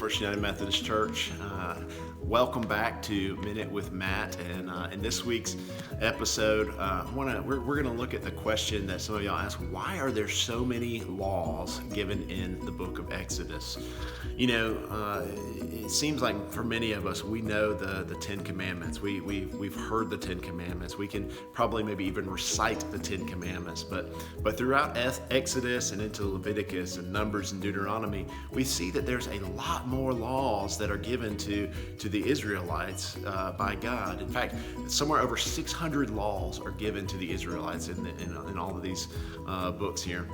First United Methodist Church. Welcome back to Minute with Matt, and in this week's episode, we're going to look at the question that some of y'all ask: why are there so many laws given in the book of Exodus? You know, it seems like for many of us, we know the Ten Commandments. We've heard the Ten Commandments. We can probably maybe even recite the Ten Commandments, but throughout Exodus and into Leviticus and Numbers and Deuteronomy, we see that there's a lot more laws that are given to the Israelites by God. In fact, somewhere over 600 laws are given to the Israelites in all of these books here.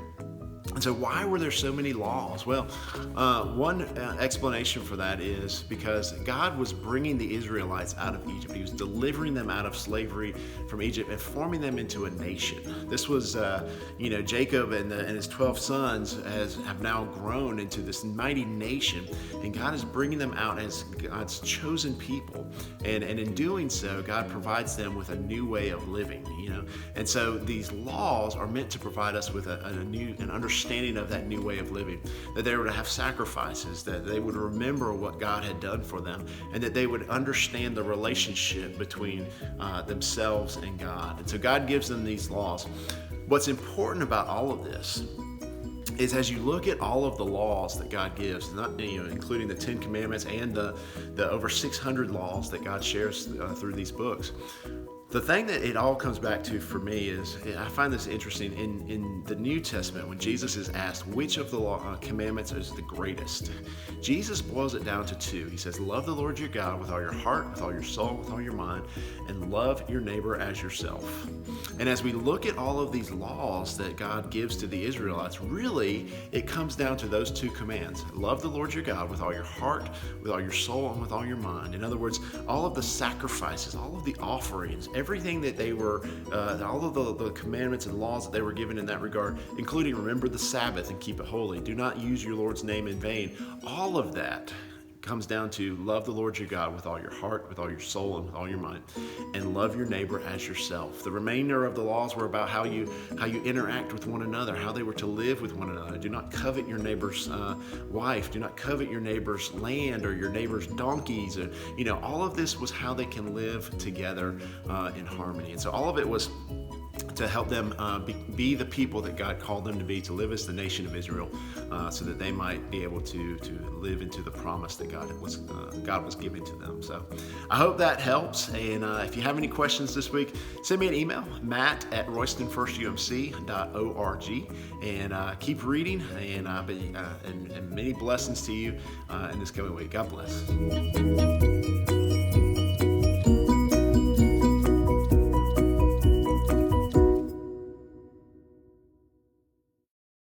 And so why were there so many laws? Well, one explanation for that is because God was bringing the Israelites out of Egypt. He was delivering them out of slavery from Egypt and forming them into a nation. This was, Jacob and his 12 sons have now grown into this mighty nation, and God is bringing them out as God's chosen people. And in doing so, God provides them with a new way of living, And so these laws are meant to provide us with an understanding of that new way of living, that they were to have sacrifices, that they would remember what God had done for them, and that they would understand the relationship between themselves and God. And so God gives them these laws. What's important about all of this is as you look at all of the laws that God gives, including the Ten Commandments and the over 600 laws that God shares through these books, the thing that it all comes back to for me is, I find this interesting, in the New Testament, when Jesus is asked which of the commandments is the greatest, Jesus boils it down to two. He says, love the Lord your God with all your heart, with all your soul, with all your mind, and love your neighbor as yourself. And as we look at all of these laws that God gives to the Israelites, really, it comes down to those two commands. Love the Lord your God with all your heart, with all your soul, and with all your mind. In other words, all of the sacrifices, all of the offerings, everything that they were, all of the commandments and laws that they were given in that regard, including remember the Sabbath and keep it holy, do not use your Lord's name in vain, all of that comes down to love the Lord your God with all your heart, with all your soul, and with all your mind, and love your neighbor as yourself. The remainder of the laws were about how you interact with one another, how they were to live with one another. Do not covet your neighbor's wife. Do not covet your neighbor's land or your neighbor's donkeys. All of this was how they can live together in harmony. And so all of it was to help them be the people that God called them to be, to live as the nation of Israel, so that they might be able to live into the promise that God was giving to them. So I hope that helps. And if you have any questions this week, send me an email, matt@roystonfirst.umc.org, and keep reading, and many blessings to you in this coming week. God bless.